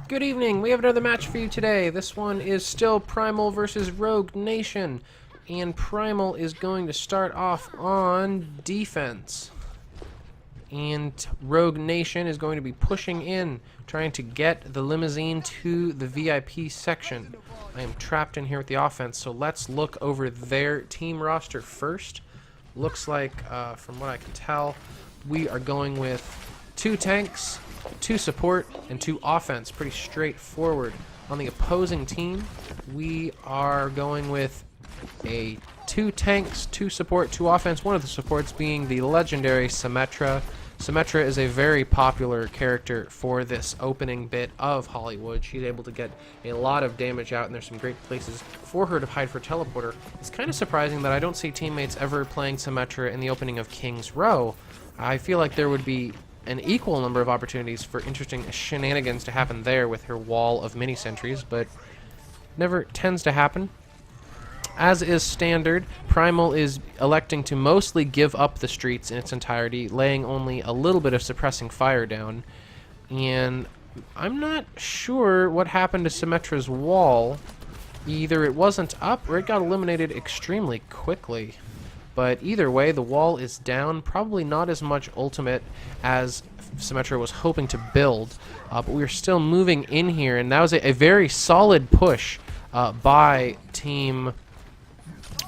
Good evening. We have another match for you today. This one is still Primal versus Rogue Nation. And Primal is going to start off on defense. And Rogue Nation is going to be pushing in, trying to get the limousine to the VIP section. I am trapped in here with the offense, so let's look over their team roster first. Looks like, from what I can tell, we are going with 2 tanks, 2 support, and 2 offense. Pretty straightforward. On the opposing team, we are going with 2 tanks, 2 support, 2 offense. One of the supports being the legendary Symmetra. Symmetra is a very popular character for this opening bit of Hollywood. She's able to get a lot of damage out, and there's some great places for her to hide for teleporter. It's kind of surprising that I don't see teammates ever playing Symmetra in the opening of King's Row. I feel like there would be an equal number of opportunities for interesting shenanigans to happen there with her wall of mini sentries, but never tends to happen. As is standard, Primal is electing to mostly give up the streets in its entirety, laying only a little bit of suppressing fire down. And I'm not sure what happened to Symmetra's wall. Either it wasn't up or it got eliminated extremely quickly. But either way, the wall is down. Probably not as much ultimate as Symmetra was hoping to build. But we're still moving in here, and that was a very solid push by Team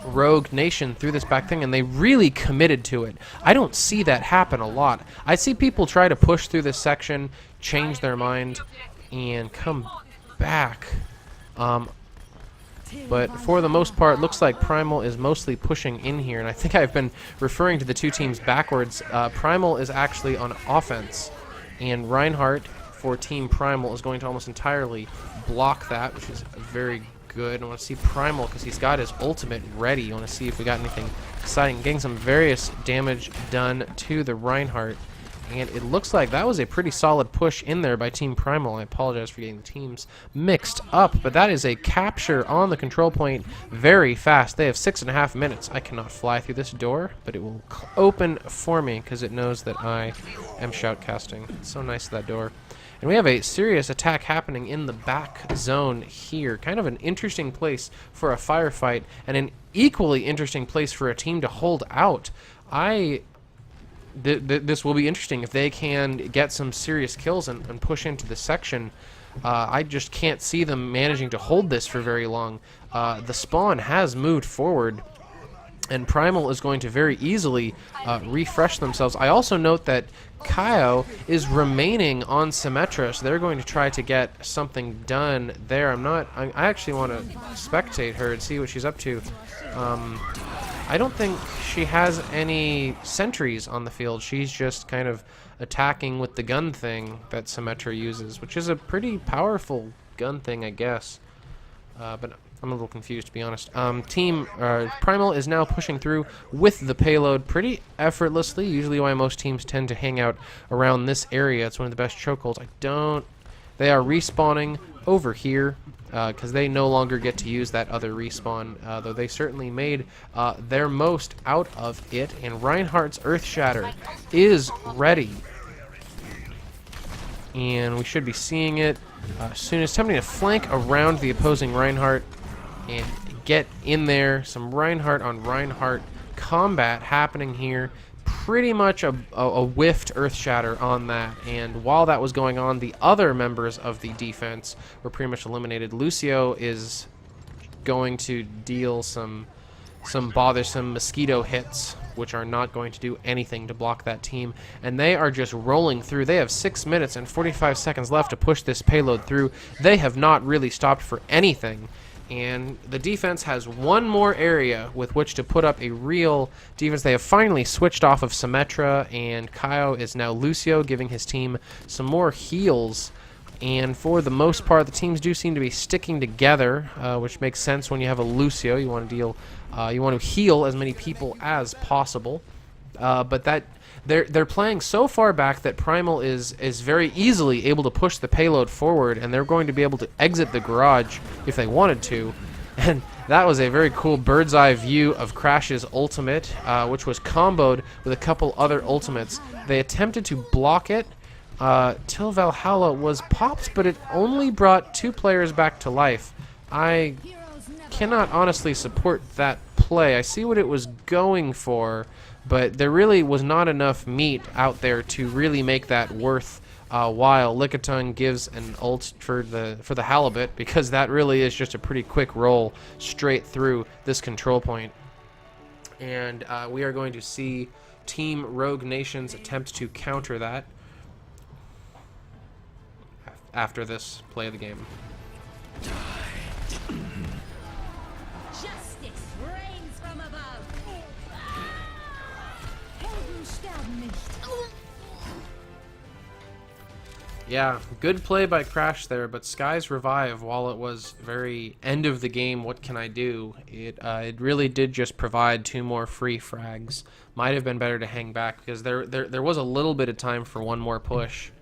Rogue Nation through this back thing, and they really committed to it. I don't see that happen a lot. I see people try to push through this section, change their mind, and come back. But for the most part, it looks like Primal is mostly pushing in here, and I think I've been referring to the 2 teams backwards. Primal is actually on offense, and Reinhardt for Team Primal is going to almost entirely block that, which is very good. I want to see Primal because he's got his ultimate ready. I want to see if we got anything exciting. Getting some various damage done to the Reinhardt. And it looks like that was a pretty solid push in there by Team Primal. I apologize for getting the teams mixed up, but that is a capture on the control point very fast. They have 6.5 minutes. I cannot fly through this door, but it will open for me because it knows that I am shoutcasting. It's so nice, that door. And we have a serious attack happening in the back zone here. Kind of an interesting place for a firefight, and an equally interesting place for a team to hold out. This will be interesting if they can get some serious kills and push into the section. I just can't see them managing to hold this for very long. The spawn has moved forward, and Primal is going to very easily refresh themselves. I also note that Kaio is remaining on Symmetra, so they're going to try to get something done there. I actually want to spectate her and see what she's up to. I don't think she has any sentries on the field. She's just kind of attacking with the gun thing that Symmetra uses, which is a pretty powerful gun thing, I guess. But I'm a little confused, to be honest. Team Primal is now pushing through with the payload pretty effortlessly. Usually why most teams tend to hang out around this area. It's one of the best chokeholds. They are respawning over here because they no longer get to use that other respawn, though they certainly made their most out of it. And Reinhardt's Earthshatter is ready. And we should be seeing it soon. It's attempting to flank around the opposing Reinhardt and get in there. Some Reinhardt on Reinhardt combat happening here. Pretty much a whiffed Earthshatter on that, and while that was going on, the other members of the defense were pretty much eliminated. Lucio is going to deal some bothersome mosquito hits, which are not going to do anything to block that team, and they are just rolling through. They have 6 minutes and 45 seconds left to push this payload through. They have not really stopped for anything. And the defense has one more area with which to put up a real defense. They have finally switched off of Symmetra, and Kaio is now Lucio, giving his team some more heals. And for the most part, the teams do seem to be sticking together, which makes sense when you have a Lucio. You want to heal as many people as possible. But that they're playing so far back that Primal is very easily able to push the payload forward, and they're going to be able to exit the garage if they wanted to. And that was a very cool bird's eye view of Crash's ultimate, which was comboed with a couple other ultimates. They attempted to block it, Till Valhalla was popped, but it only brought 2 players back to life. I cannot honestly support that play. I see what it was going for, but there really was not enough meat out there to really make that worth while. Lickitung gives an ult for the halibut, because that really is just a pretty quick roll straight through this control point. And we are going to see Team Rogue Nation's attempt to counter that after this play of the game. Justice reigns from above. Helden sterben nicht. Yeah, good play by Crash there, but Sky's revive, while it was very end of the game, what can I do? It really did just provide 2 more free frags. Might have been better to hang back, because there was a little bit of time for 1 more push.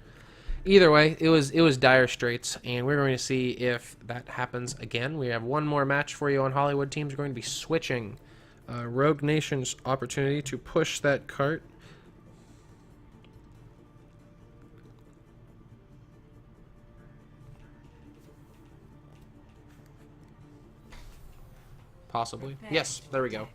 Either way, it was dire straits, and we're going to see if that happens again. We have 1 more match for you on Hollywood. Teams are going to be switching. Rogue Nation's opportunity to push that cart. Possibly. Yes, there we go.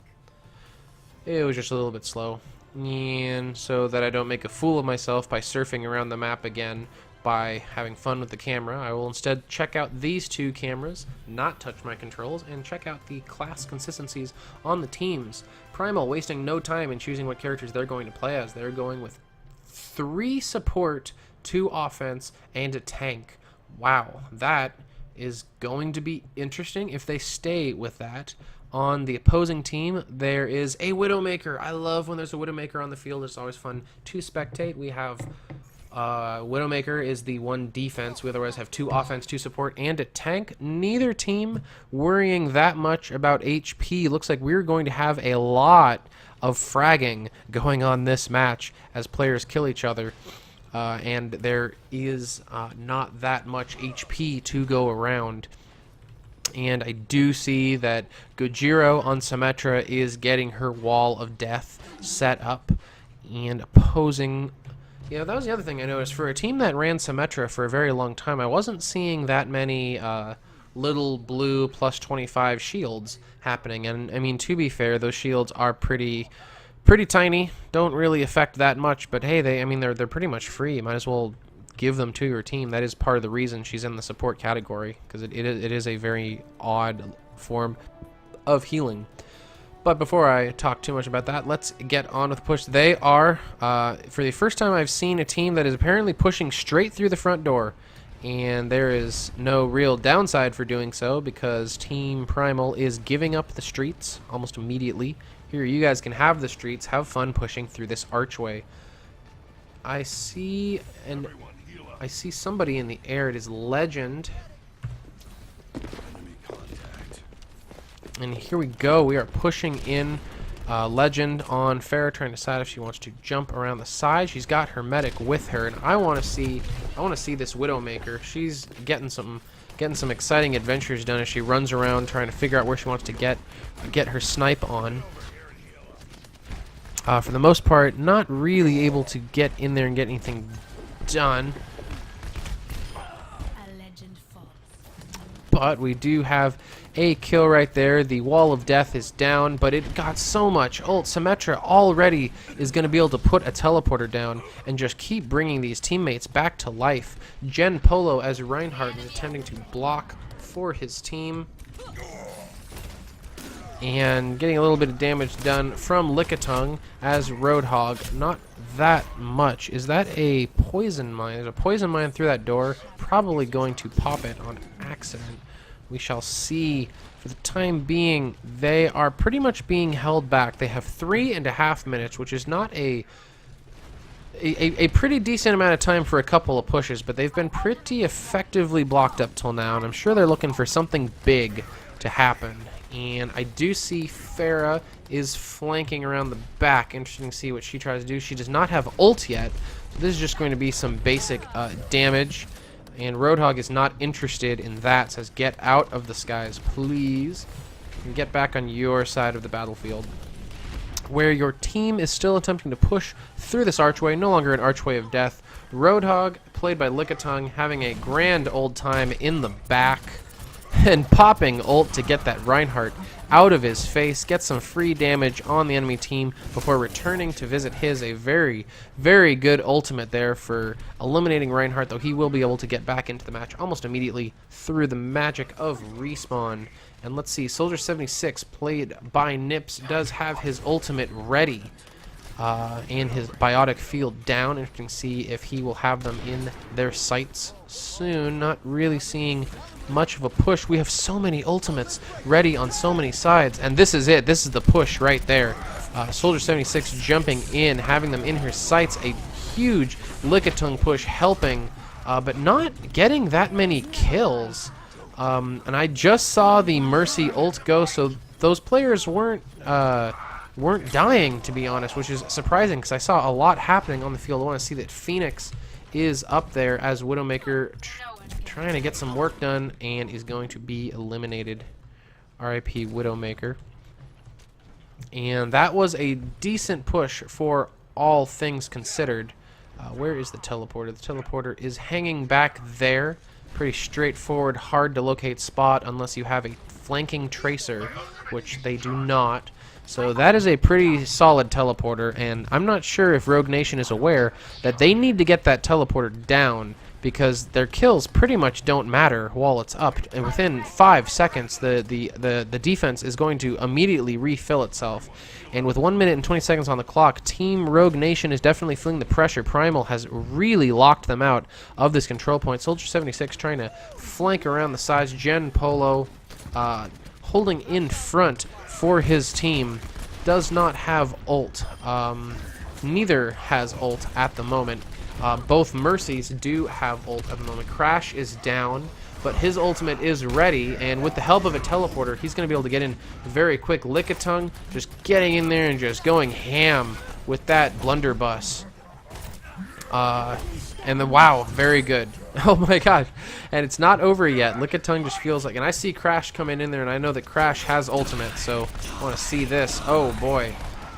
It was just a little bit slow. And so that I don't make a fool of myself by surfing around the map again by having fun with the camera, I will instead check out these 2 cameras, not touch my controls, and check out the class consistencies on the teams. Primal wasting no time in choosing what characters they're going to play as. They're going with 3 support, 2 offense, and a tank. Wow, that is going to be interesting if they stay with that. On the opposing team, there is a Widowmaker. I love when there's a Widowmaker on the field. It's always fun to spectate. We have Widowmaker is the 1 defense. We otherwise have 2 offense, 2 support, and a tank. Neither team worrying that much about HP. Looks like we're going to have a lot of fragging going on this match as players kill each other. And there is not that much HP to go around. And I do see that Gojiro on Symmetra is getting her wall of death set up and opposing. Yeah, that was the other thing I noticed. For a team that ran Symmetra for a very long time, I wasn't seeing that many little blue plus 25 shields happening. And I mean, to be fair, those shields are pretty tiny. Don't really affect that much. But hey, they're pretty much free. You might as well give them to your team. That is part of the reason she's in the support category, because it is a very odd form of healing. But before I talk too much about that, let's get on with the push. They are, for the first time I've seen a team that is apparently pushing straight through the front door, and there is no real downside for doing so, because Team Primal is giving up the streets almost immediately. Here, you guys can have the streets, have fun pushing through this archway. I see somebody in the air. It is Legend. And here we go. We are pushing in Legend on Farah, trying to decide if she wants to jump around the side. She's got her medic with her, and I want to see this Widowmaker. She's getting some exciting adventures done as she runs around trying to figure out where she wants to get her snipe on. For the most part, not really able to get in there and get anything done. But we do have a kill right there. The wall of death is down, but it got so much ult. Symmetra already is going to be able to put a teleporter down and just keep bringing these teammates back to life. Gen Polo, as Reinhardt, is attempting to block for his team. And getting a little bit of damage done from Lickitung as Roadhog. Not that much. Is that a poison mine? There's a poison mine through that door. Probably going to pop it on accident. We shall see. For the time being, they are pretty much being held back. They have 3.5 minutes, which is not a pretty decent amount of time for a couple of pushes, but they've been pretty effectively blocked up till now, and I'm sure they're looking for something big to happen. And I do see Farah is flanking around the back. Interesting to see what she tries to do. She does not have ult yet, so this is just going to be some basic damage. And Roadhog is not interested in that. Says, get out of the skies, please. And get back on your side of the battlefield. where your team is still attempting to push through this archway, no longer an archway of death. Roadhog, played by Lickitung, having a grand old time in the back and popping ult to get that Reinhardt out of his face, get some free damage on the enemy team before returning to visit his. A very, very good ultimate there for eliminating Reinhardt, though he will be able to get back into the match almost immediately through the magic of respawn. And let's see, Soldier 76, played by Nips, does have his ultimate ready and his biotic field down. Interesting to see if he will have them in their sights soon. Not really seeing much of a push. We have so many ultimates ready on so many sides, and this is it. This is the push right there. Soldier 76 jumping in, having them in her sights. A huge Lickitung push helping, but not getting that many kills. And I just saw the Mercy ult go, so those players weren't dying, to be honest, which is surprising because I saw a lot happening on the field. I want to see that Phoenix is up there as Widowmaker trying to get some work done and is going to be eliminated. RIP Widowmaker. And that was a decent push for all things considered. Where is the teleporter? The teleporter is hanging back there. Pretty straightforward, hard to locate spot unless you have a flanking tracer, which they do not. So that is a pretty solid teleporter, and I'm not sure if Rogue Nation is aware that they need to get that teleporter down because their kills pretty much don't matter while it's up. And within 5 seconds, the defense is going to immediately refill itself. And with 1 minute and 20 seconds on the clock, Team Rogue Nation is definitely feeling the pressure. Primal has really locked them out of this control point. Soldier 76 trying to flank around the sides. Gen Polo holding in front for his team. Does not have ult. Neither has ult at the moment. Both Mercies do have ult at the moment. Crash is down, but his ultimate is ready, and with the help of a teleporter, he's going to be able to get in very quick. Lickitung just getting in there and just going ham with that blunderbuss. And then, wow, very good. Oh my gosh. And it's not over yet. Lickitung just feels like, and I see Crash coming in there, and I know that Crash has ultimate, so I want to see this. Oh boy.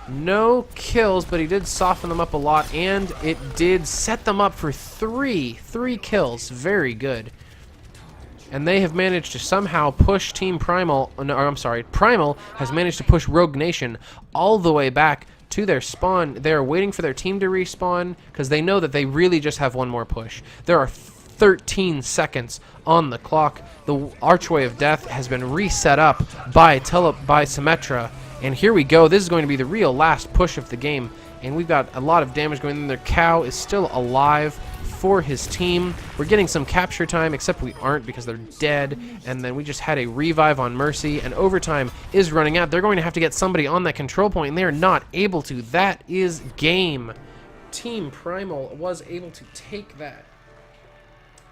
No kills, but he did soften them up a lot, and it did set them up for three kills. Very good. And they have managed to somehow push Team Primal, no, or I'm sorry, Primal has managed to push Rogue Nation all the way back to their spawn. They're waiting for their team to respawn because they know that they really just have one more push. There are 13 seconds on the clock. The Archway of Death has been reset up by Symmetra. And here we go. This is going to be the real last push of the game. And we've got a lot of damage going in there. Cow is still alive for his team. We're getting some capture time, except we aren't because they're dead. And then we just had a revive on Mercy, and overtime is running out. They're going to have to get somebody on that control point, and they're not able to. That is game. Team Primal was able to take that.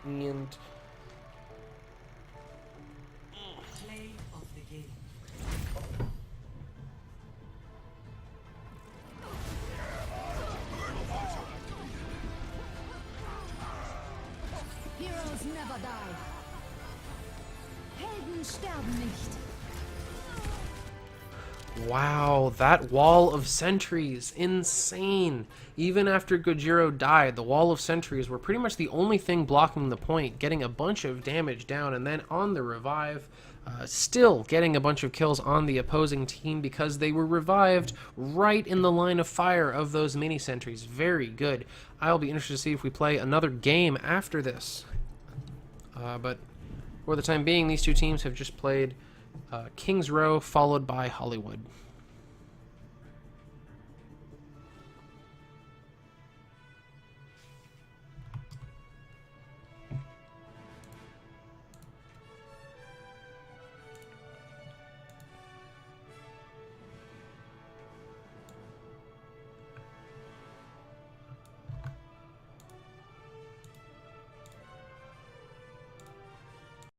And Heroes never die. Helden sterben nicht. wow, that wall of sentries, insane. Even after Gojiro died, the wall of sentries were pretty much the only thing blocking the point, getting a bunch of damage down, and then on the revive, still getting a bunch of kills on the opposing team because they were revived right in the line of fire of those mini sentries. Very good. I'll be interested to see if we play another game after this. But for the time being, these two teams have just played Kings Row followed by Hollywood.